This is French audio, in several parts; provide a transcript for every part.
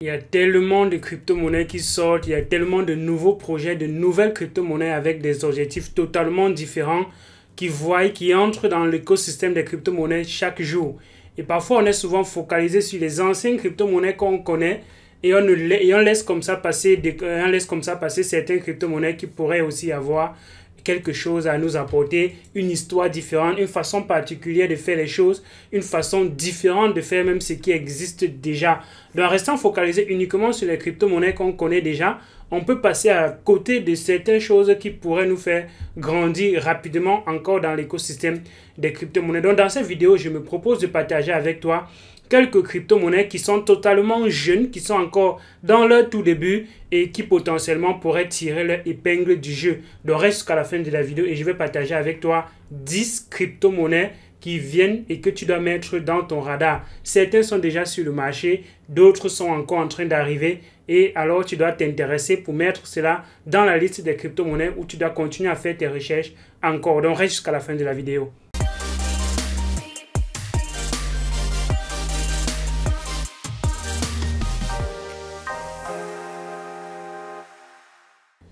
Il y a tellement de crypto-monnaies qui sortent, il y a tellement de nouveaux projets, de nouvelles crypto-monnaies avec des objectifs totalement différents qui entrent dans l'écosystème des crypto-monnaies chaque jour. Et parfois, on est souvent focalisé sur les anciennes crypto-monnaies qu'on connaît et on laisse comme ça passer certaines crypto-monnaies qui pourraient aussi avoir quelque chose à nous apporter, une histoire différente, une façon particulière de faire les choses, une façon différente de faire même ce qui existe déjà. Donc, en restant focalisé uniquement sur les crypto-monnaies qu'on connaît déjà, on peut passer à côté de certaines choses qui pourraient nous faire grandir rapidement encore dans l'écosystème des crypto-monnaies. Donc, dans cette vidéo, je me propose de partager avec toi quelques crypto-monnaies qui sont totalement jeunes, qui sont encore dans leur tout début et qui potentiellement pourraient tirer leur épingle du jeu. Donc reste jusqu'à la fin de la vidéo et je vais partager avec toi 10 crypto-monnaies qui viennent et que tu dois mettre dans ton radar. Certains sont déjà sur le marché, d'autres sont encore en train d'arriver et alors tu dois t'intéresser pour mettre cela dans la liste des crypto-monnaies où tu dois continuer à faire tes recherches encore. Donc reste jusqu'à la fin de la vidéo.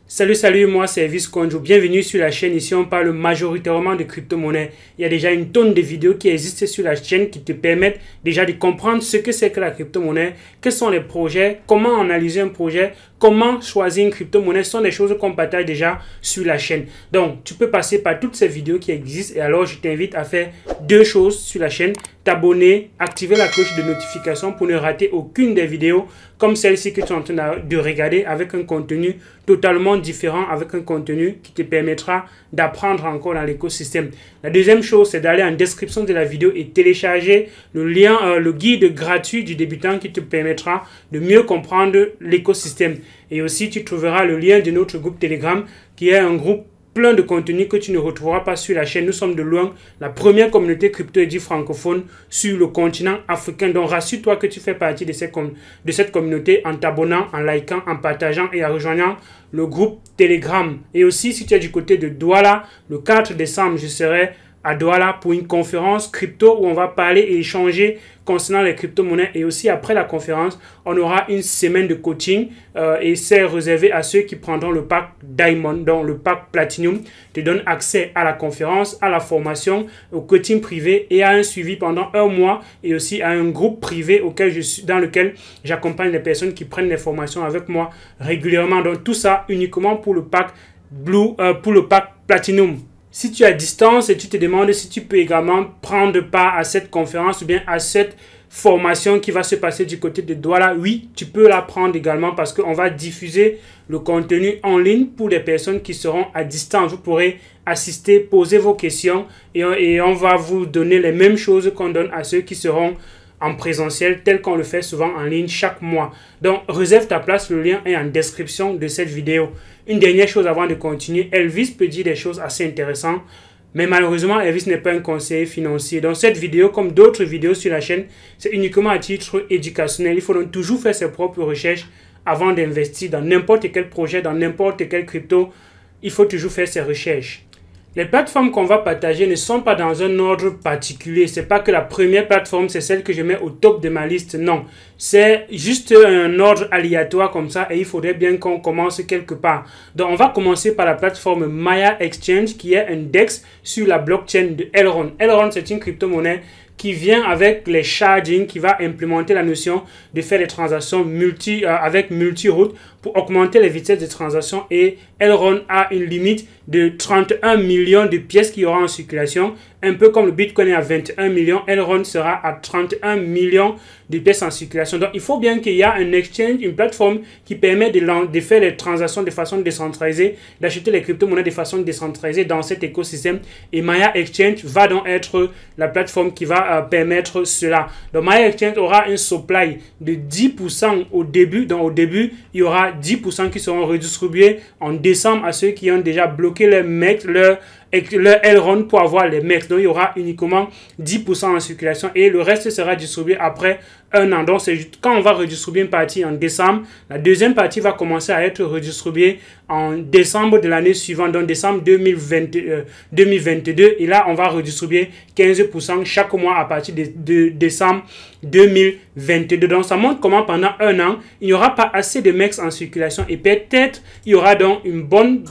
Salut, moi c'est Elvis Konjo. Bienvenue sur la chaîne. Ici on parle majoritairement de crypto-monnaies. Il y a déjà une tonne de vidéos qui existent sur la chaîne qui te permettent déjà de comprendre ce que c'est que la crypto-monnaie, quels sont les projets, comment analyser un projet, comment choisir une crypto-monnaie. Ce sont des choses qu'on partage déjà sur la chaîne. Donc tu peux passer par toutes ces vidéos qui existent et alors je t'invite à faire deux choses sur la chaîne. T'abonner, activer la cloche de notification pour ne rater aucune des vidéos comme celle-ci que tu es en train de regarder avec un contenu totalement différent, avec un contenu qui te permettra d'apprendre encore dans l'écosystème. La deuxième chose, c'est d'aller en description de la vidéo et télécharger le lien, le guide gratuit du débutant qui te permettra de mieux comprendre l'écosystème. Et aussi, tu trouveras le lien de notre groupe Telegram qui est un groupe plein de contenus que tu ne retrouveras pas sur la chaîne. Nous sommes de loin la première communauté crypto et dit francophone sur le continent africain. Donc rassure-toi que tu fais partie de cette communauté en t'abonnant, en likant, en partageant et en rejoignant le groupe Telegram. Et aussi, si tu es du côté de Douala, le 4 décembre, je serai à Douala pour une conférence crypto où on va parler et échanger concernant les crypto-monnaies. Et aussi après la conférence, on aura une semaine de coaching et c'est réservé à ceux qui prendront le pack Diamond, donc le pack Platinum te donne accès à la conférence, à la formation, au coaching privé et à un suivi pendant un mois et aussi à un groupe privé dans lequel j'accompagne les personnes qui prennent les formations avec moi régulièrement. Donc tout ça uniquement pour le pack Platinum. Si tu es à distance et tu te demandes si tu peux également prendre part à cette conférence ou bien à cette formation qui va se passer du côté de Douala, oui, tu peux la prendre également parce qu'on va diffuser le contenu en ligne pour les personnes qui seront à distance. Vous pourrez assister, poser vos questions et on va vous donner les mêmes choses qu'on donne à ceux qui seront en présentiel tel qu'on le fait souvent en ligne chaque mois. Donc, réserve ta place, le lien est en description de cette vidéo. Une dernière chose avant de continuer, Elvis peut dire des choses assez intéressantes, mais malheureusement, Elvis n'est pas un conseiller financier. Donc, cette vidéo, comme d'autres vidéos sur la chaîne, c'est uniquement à titre éducationnel. Il faut donc toujours faire ses propres recherches avant d'investir dans n'importe quel projet, dans n'importe quel crypto. Il faut toujours faire ses recherches. Les plateformes qu'on va partager ne sont pas dans un ordre particulier. C'est pas que la première plateforme, c'est celle que je mets au top de ma liste. Non, c'est juste un ordre aléatoire comme ça et il faudrait bien qu'on commence quelque part. Donc, on va commencer par la plateforme Maya Exchange qui est un DEX sur la blockchain de Elrond. Elrond, c'est une crypto-monnaie qui vient avec les sharding, qui va implémenter la notion de faire des transactions avec multi-routes pour augmenter les vitesses de transaction. Et Elrond a une limite de 31 millions de pièces qui aura en circulation. Un peu comme le Bitcoin est à 21 millions, Elrond sera à 31 millions de pièces en circulation. Donc, il faut bien qu'il y ait un exchange, une plateforme qui permet de faire les transactions de façon décentralisée, d'acheter les crypto-monnaies de façon décentralisée dans cet écosystème. Et Maya Exchange va donc être la plateforme qui va permettre cela. Donc, Maya Exchange aura un supply de 10% au début. Donc, au début, il y aura 10% qui seront redistribués en décembre à ceux qui ont déjà bloqué leur leur Elrond pour avoir les MEX. Donc, il y aura uniquement 10% en circulation et le reste sera distribué après un an. Donc, quand on va redistribuer une partie en décembre, la deuxième partie va commencer à être redistribuée en décembre de l'année suivante, donc décembre 2022. Et là, on va redistribuer 15% chaque mois à partir de décembre 2022. Donc, ça montre comment pendant un an, il n'y aura pas assez de MEX en circulation et peut-être il y aura donc une bonne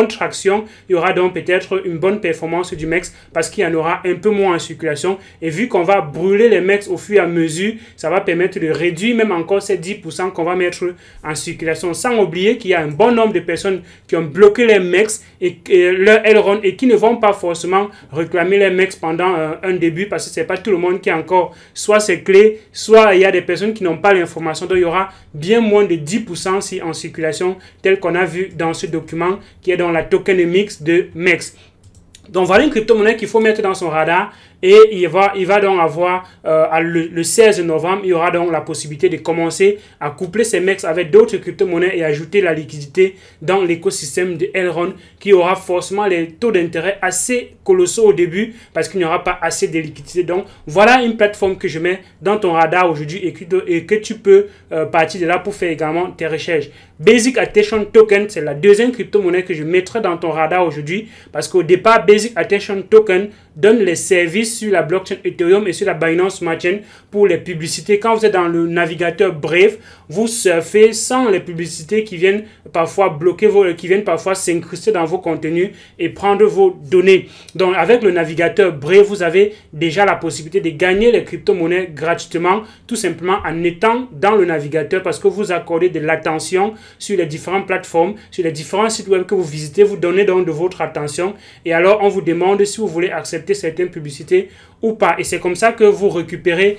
traction, il y aura donc peut-être une bonne performance du MEX parce qu'il y en aura un peu moins en circulation. Et vu qu'on va brûler les MEX au fur et à mesure, ça va permettre de réduire même encore ces 10% qu'on va mettre en circulation, sans oublier qu'il y a un bon nombre de personnes qui ont bloqué les MEX et leur Elrond et qui ne vont pas forcément réclamer les MEX pendant un début parce que c'est pas tout le monde qui a encore soit ses clés, soit il y a des personnes qui n'ont pas l'information. Donc il y aura bien moins de 10% si en circulation tel qu'on a vu dans ce document qui est dans la tokenomics de MEX. Donc voilà une crypto-monnaie qu'il faut mettre dans son radar. Et il va donc avoir, le 16 novembre, il y aura donc la possibilité de commencer à coupler ces MEX avec d'autres crypto-monnaies et ajouter la liquidité dans l'écosystème de Elrond qui aura forcément les taux d'intérêt assez colossaux au début parce qu'il n'y aura pas assez de liquidité. Donc voilà une plateforme que je mets dans ton radar aujourd'hui et que tu peux partir de là pour faire également tes recherches. Basic Attention Token, c'est la deuxième crypto-monnaie que je mettrai dans ton radar aujourd'hui parce qu'au départ, Basic Attention Token donne les services sur la blockchain Ethereum et sur la Binance Smart Chain pour les publicités. Quand vous êtes dans le navigateur Brave, vous surfez sans les publicités qui viennent parfois bloquer qui viennent parfois s'incruster dans vos contenus et prendre vos données. Donc avec le navigateur Brave, vous avez déjà la possibilité de gagner les crypto-monnaies gratuitement, tout simplement en étant dans le navigateur parce que vous accordez de l'attention sur les différentes plateformes, sur les différents sites web que vous visitez, vous donnez donc de votre attention et alors on vous demande si vous voulez accepter certaines publicités ou pas. Et c'est comme ça que vous récupérez,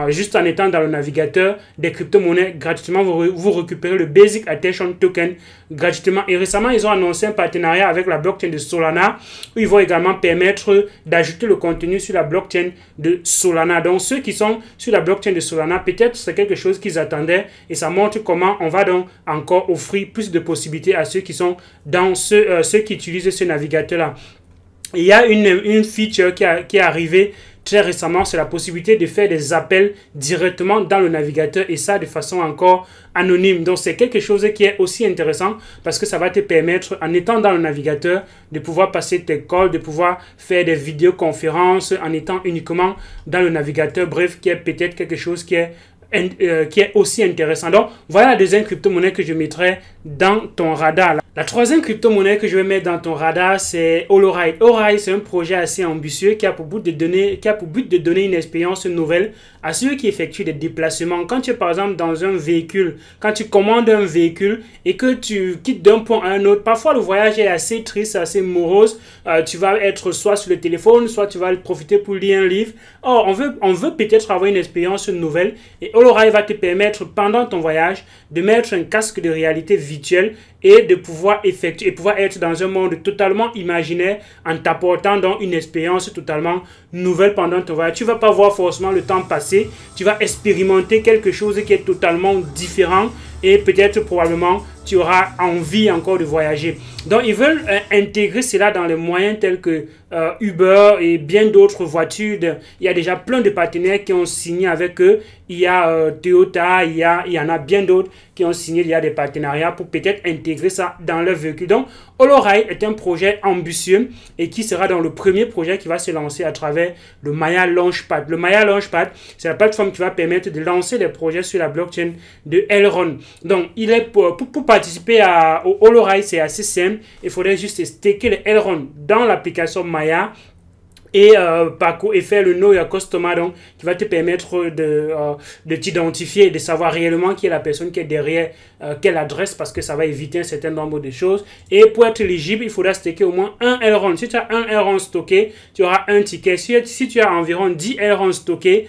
juste en étant dans le navigateur, des crypto-monnaies gratuitement. Vous récupérez le Basic Attention Token gratuitement. Et récemment, ils ont annoncé un partenariat avec la blockchain de Solana où ils vont également permettre d'ajouter le contenu sur la blockchain de Solana. Donc, ceux qui sont sur la blockchain de Solana, peut-être c'est quelque chose qu'ils attendaient et ça montre comment on va donc encore offrir plus de possibilités à ceux qui sont dans ceux qui utilisent ce navigateur-là. Il y a une feature qui est arrivée très récemment, c'est la possibilité de faire des appels directement dans le navigateur et ça de façon encore anonyme. Donc c'est quelque chose qui est aussi intéressant parce que ça va te permettre, en étant dans le navigateur, de pouvoir passer tes calls, de pouvoir faire des vidéoconférences en étant uniquement dans le navigateur. Bref, qui est peut-être quelque chose qui est aussi intéressant. Donc, voilà la deuxième crypto-monnaie que je mettrai dans ton radar. La troisième crypto-monnaie que je vais mettre dans ton radar, c'est Holoride. Holoride, c'est un projet assez ambitieux qui a pour but de donner une expérience nouvelle à ceux qui effectuent des déplacements. Quand tu es par exemple dans un véhicule, quand tu commandes un véhicule et que tu quittes d'un point à un autre, parfois le voyage est assez triste, assez morose. Tu vas être soit sur le téléphone, soit tu vas profiter pour lire un livre. Or, on veut peut-être avoir une expérience nouvelle et Holoride va te permettre pendant ton voyage de mettre un casque de réalité virtuelle et de pouvoir être dans un monde totalement imaginaire en t'apportant donc une expérience totalement nouvelle pendant ton voyage. Tu ne vas pas voir forcément le temps passer, tu vas expérimenter quelque chose qui est totalement différent et peut-être probablement tu auras envie encore de voyager. Donc ils veulent intégrer cela dans les moyens tels que Uber et bien d'autres voitures. Il y a déjà plein de partenaires qui ont signé avec eux. Il y a Toyota, il y en a bien d'autres qui ont signé. Il y a des partenariats pour peut-être intégrer ça dans leur véhicule. Donc Holoride est un projet ambitieux et qui sera dans le premier projet qui va se lancer à travers le Maya Launchpad. Le Maya Launchpad, c'est la plateforme qui va permettre de lancer des projets sur la blockchain de Elrond. Donc il est pour participer au Holoride, c'est assez simple. Il faudrait juste staker le Elrond dans l'application Maya et faire le Know Your Customer, donc, qui va te permettre de t'identifier et de savoir réellement qui est la personne qui est derrière quelle adresse, parce que ça va éviter un certain nombre de choses. Et pour être éligible, il faudra staker au moins un Elrond. Si tu as un Elrond stocké, tu auras un ticket. Si tu as environ 10 Elrond stockés,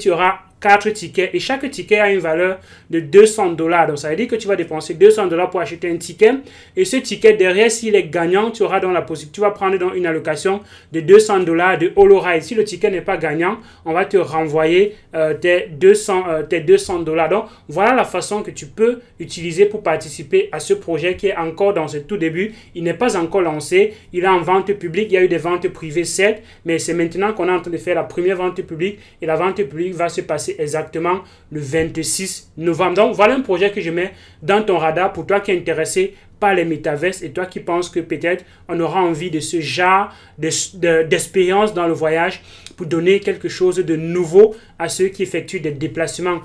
tu auras 4 tickets et chaque ticket a une valeur de 200 $. Donc, ça veut dire que tu vas dépenser 200 $ pour acheter un ticket et ce ticket derrière, s'il est gagnant, tu auras donc la possibilité, tu vas prendre donc une allocation de 200 $ de HoloRide. Si le ticket n'est pas gagnant, on va te renvoyer tes 200 $. Donc, voilà la façon que tu peux utiliser pour participer à ce projet qui est encore dans ce tout début. Il n'est pas encore lancé, il est en vente publique, il y a eu des ventes privées certes, mais c'est maintenant qu'on est en train de faire la première vente publique et la vente publique va se passer exactement le 26 novembre. Donc, voilà un projet que je mets dans ton radar pour toi qui est intéressé par les métaverses et toi qui penses que peut-être on aura envie de ce genre d'expérience dans le voyage pour donner quelque chose de nouveau à ceux qui effectuent des déplacements.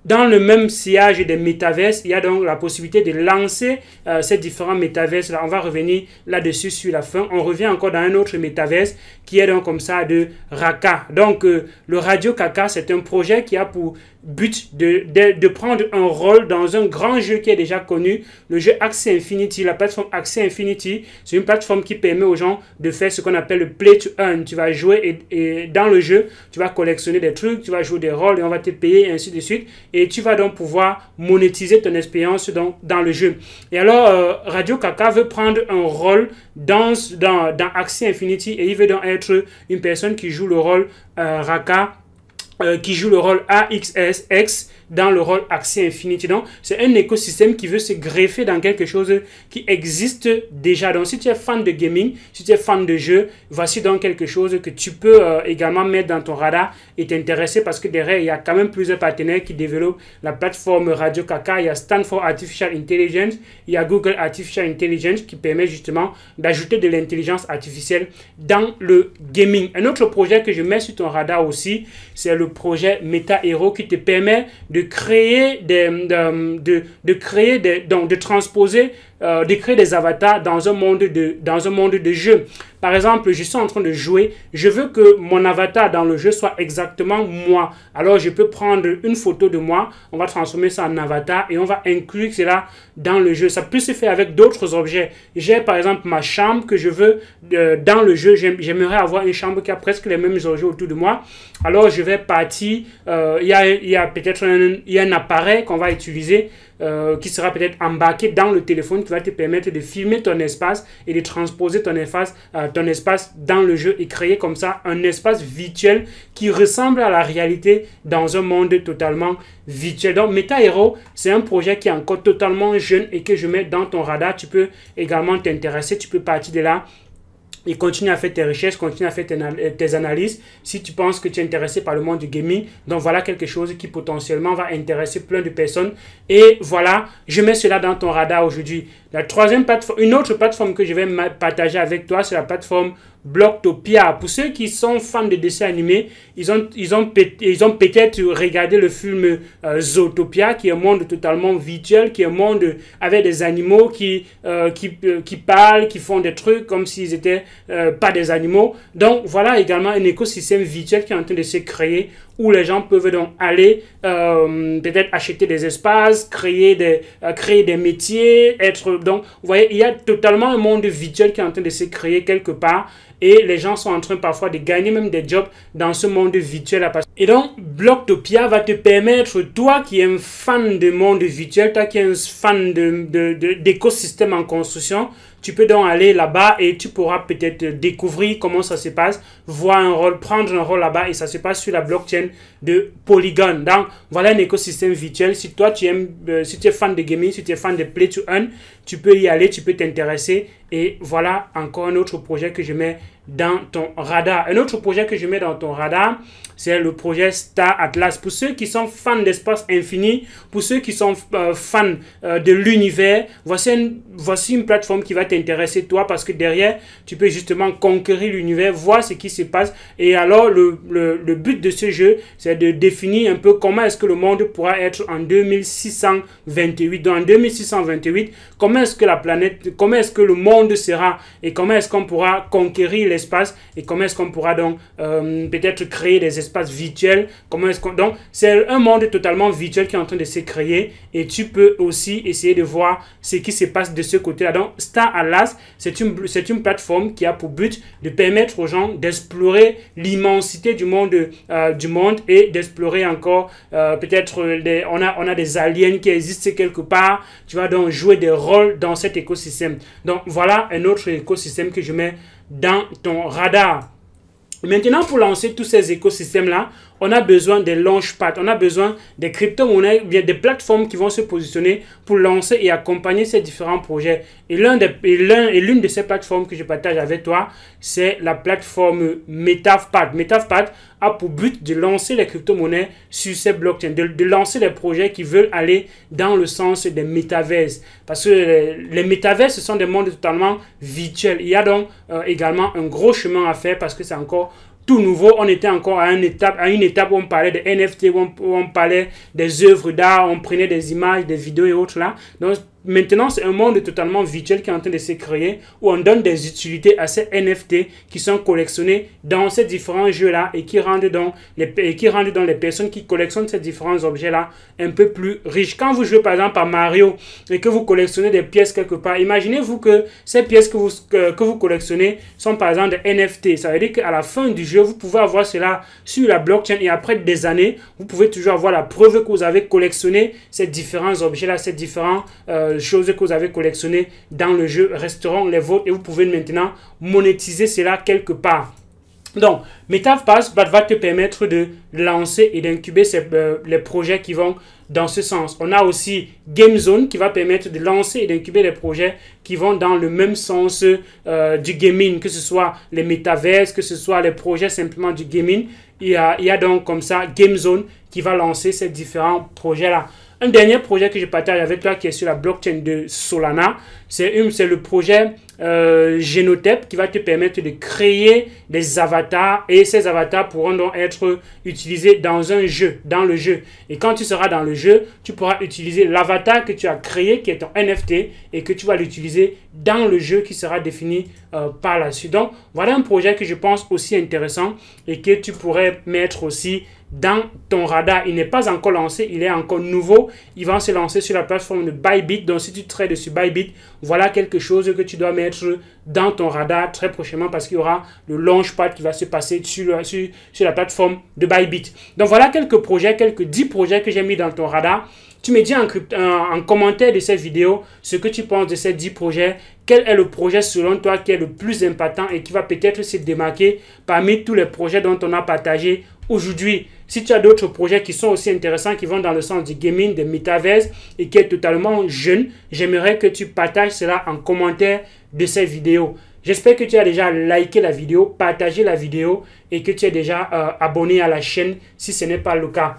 Dans le même sillage des métaverses, il y a donc la possibilité de lancer ces différents métaverses. Là, on va revenir là-dessus sur la fin. On revient encore dans un autre métaverse qui est donc comme ça de Raka. Donc, le Radio Kaka, c'est un projet qui a pour but de prendre un rôle dans un grand jeu qui est déjà connu, le jeu Axie Infinity. La plateforme Axie Infinity, c'est une plateforme qui permet aux gens de faire ce qu'on appelle le play to earn. Tu vas jouer et dans le jeu, tu vas collectionner des trucs, tu vas jouer des rôles et on va te payer et ainsi de suite. Et tu vas donc pouvoir monétiser ton expérience dans le jeu. Et alors, Radio Kaka veut prendre un rôle dans Axie Infinity et il veut donc être une personne qui joue le rôle Raka, qui joue le rôle AXSX dans le rôle Axie Infinity. Donc, c'est un écosystème qui veut se greffer dans quelque chose qui existe déjà. Donc, si tu es fan de gaming, si tu es fan de jeux, voici donc quelque chose que tu peux également mettre dans ton radar et t'intéresser parce que derrière, il y a quand même plusieurs partenaires qui développent la plateforme Radio Kaka. Il y a Stanford Artificial Intelligence, il y a Google Artificial Intelligence qui permet justement d'ajouter de l'intelligence artificielle dans le gaming. Un autre projet que je mets sur ton radar aussi, c'est le projet Meta Hero qui te permet de créer de transposer, de créer des avatars dans un monde de jeu. Par exemple, je suis en train de jouer, je veux que mon avatar dans le jeu soit exactement moi. Alors, je peux prendre une photo de moi, on va transformer ça en avatar et on va inclure cela dans le jeu. Ça peut se faire avec d'autres objets. J'ai par exemple ma chambre que je veux dans le jeu. J'aimerais avoir une chambre qui a presque les mêmes objets autour de moi. Alors, je vais partir, il y a peut-être un appareil qu'on va utiliser qui sera peut-être embarqué dans le téléphone qui va te permettre de filmer ton espace et de transposer ton espace dans le jeu et créer comme ça un espace virtuel qui ressemble à la réalité dans un monde totalement virtuel. Donc, Meta Hero, c'est un projet qui est encore totalement jeune et que je mets dans ton radar. Tu peux également t'intéresser, tu peux partir de là et continue à faire tes recherches, continue à faire tes analyses si tu penses que tu es intéressé par le monde du gaming. Donc voilà quelque chose qui potentiellement va intéresser plein de personnes. Et voilà, je mets cela dans ton radar aujourd'hui. La troisième plateforme, une autre plateforme que je vais partager avec toi, c'est la plateforme Blocktopia. Pour ceux qui sont fans de dessins animés, ils ont peut-être regardé le film Zootopia, qui est un monde totalement virtuel, qui est un monde avec des animaux qui parlent, qui font des trucs comme s'ils étaient pas des animaux. Donc voilà également un écosystème virtuel qui est en train de se créer où les gens peuvent donc aller peut-être acheter des espaces, créer des métiers, donc vous voyez, il y a totalement un monde virtuel qui est en train de se créer quelque part et les gens sont en train parfois de gagner même des jobs dans ce monde virtuel. Et donc, Blocktopia va te permettre, toi qui es un fan de monde virtuel, toi qui es un fan d'écosystème en construction, tu peux donc aller là-bas et tu pourras peut-être découvrir comment ça se passe, prendre un rôle là-bas et ça se passe sur la blockchain de Polygon. Donc, voilà un écosystème virtuel. Si toi, tu es fan de gaming, si tu es fan de Play to Earn, tu peux y aller, tu peux t'intéresser. Et voilà encore un autre projet que je mets dans ton radar. Un autre projet que je mets dans ton radar, c'est le projet Star Atlas. Pour ceux qui sont fans d'espace infini, pour ceux qui sont fans de l'univers, voici une plateforme qui va t'intéresser toi parce que derrière, tu peux justement conquérir l'univers, voir ce qui se passe. Et alors, le but de ce jeu, c'est de définir un peu comment est-ce que le monde pourra être en 2628. Donc, en 2628, comment est-ce que la planète, comment est-ce que le monde sera et comment est-ce qu'on pourra conquérir l'espace et comment est-ce qu'on pourra donc peut-être créer des espaces virtuels. Comment est-ce qu'on... Donc, c'est un monde totalement virtuel qui est en train de se créer et tu peux aussi essayer de voir ce qui se passe de ce côté-là. Donc, Star Atlas, c'est une plateforme qui a pour but de permettre aux gens d'explorer l'immensité du monde et d'explorer encore peut-être on a des aliens qui existent quelque part. Tu vas donc jouer des rôles dans cet écosystème. Donc, voilà un autre écosystème que je mets dans ton radar. Maintenant, pour lancer tous ces écosystèmes-là, on a besoin des launchpads, on a besoin des crypto-monnaies, des plateformes qui vont se positionner pour lancer et accompagner ces différents projets. Et l'une de ces plateformes que je partage avec toi, c'est la plateforme MetaVPAD. MetaVPAD a pour but de lancer les crypto-monnaies sur ces blockchains, de lancer les projets qui veulent aller dans le sens des métaverses. Parce que les métaverses, ce sont des mondes totalement virtuels. Il y a donc également un gros chemin à faire parce que c'est encore tout nouveau. On était encore à une étape où on parlait de NFT, où on parlait des œuvres d'art, on prenait des images, des vidéos et autres là. Donc, maintenant, c'est un monde totalement virtuel qui est en train de se créer où on donne des utilités à ces NFT qui sont collectionnés dans ces différents jeux-là et qui rendent donc les personnes qui collectionnent ces différents objets-là un peu plus riches. Quand vous jouez par exemple à Mario et que vous collectionnez des pièces quelque part, imaginez-vous que ces pièces que vous collectionnez sont par exemple des NFT. Ça veut dire qu'à la fin du jeu, vous pouvez avoir cela sur la blockchain et après des années, vous pouvez toujours avoir la preuve que vous avez collectionné ces différents objets-là, ces différents choses que vous avez collectionnées dans le jeu resteront les vôtres et vous pouvez maintenant monétiser cela quelque part. Donc, MetaVPAD va te permettre de lancer et d'incuber les projets qui vont dans ce sens. On a aussi GameZone qui va permettre de lancer et d'incuber les projets qui vont dans le même sens du gaming, que ce soit les métaverses, que ce soit les projets simplement du gaming. Il y a donc comme ça GameZone qui va lancer ces différents projets-là. Un dernier projet que je partage avec toi qui est sur la blockchain de Solana, c'est le projet Genotep qui va te permettre de créer des avatars et ces avatars pourront donc être utilisés dans le jeu. Et quand tu seras dans le jeu, tu pourras utiliser l'avatar que tu as créé qui est ton NFT et que tu vas l'utiliser dans le jeu qui sera défini par la suite. Donc, voilà un projet que je pense aussi intéressant et que tu pourrais mettre aussi dans ton radar. Il n'est pas encore lancé, il est encore nouveau. Il va se lancer sur la plateforme de Bybit. Donc, si tu trades sur Bybit, voilà quelque chose que tu dois mettre dans ton radar très prochainement parce qu'il y aura le launchpad qui va se passer sur la plateforme de Bybit. Donc, voilà quelques projets, quelques 10 projets que j'ai mis dans ton radar. Tu me dis en commentaire de cette vidéo ce que tu penses de ces 10 projets. Quel est le projet selon toi qui est le plus impactant et qui va peut-être se démarquer parmi tous les projets dont on a partagé aujourd'hui? Si tu as d'autres projets qui sont aussi intéressants, qui vont dans le sens du gaming, des metaverses et qui est totalement jeune, j'aimerais que tu partages cela en commentaire de cette vidéo. J'espère que tu as déjà liké la vidéo, partagé la vidéo et que tu es déjà abonné à la chaîne si ce n'est pas le cas.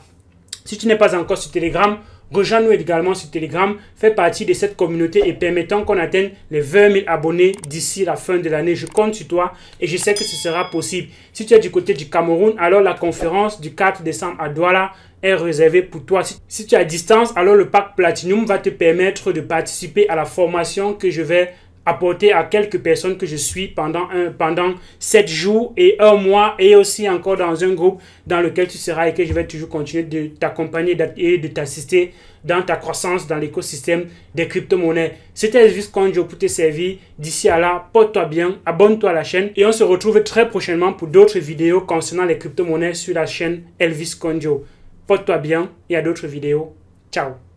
Si tu n'es pas encore sur Telegram, rejoins-nous également sur Telegram, fais partie de cette communauté et permettons qu'on atteigne les 20 000 abonnés d'ici la fin de l'année. Je compte sur toi et je sais que ce sera possible. Si tu es du côté du Cameroun, alors la conférence du 4 décembre à Douala est réservée pour toi. Si tu es à distance, alors le pack Platinum va te permettre de participer à la formation que je vais apporter à quelques personnes que je suis pendant 7 jours et 1 mois et aussi encore dans un groupe dans lequel tu seras et que je vais toujours continuer de t'accompagner et de t'assister dans ta croissance dans l'écosystème des crypto-monnaies. C'était Elvis Conjo pour te servir. D'ici à là, porte-toi bien, abonne-toi à la chaîne et on se retrouve très prochainement pour d'autres vidéos concernant les crypto-monnaies sur la chaîne Elvis Conjo. Porte-toi bien et à d'autres vidéos. Ciao.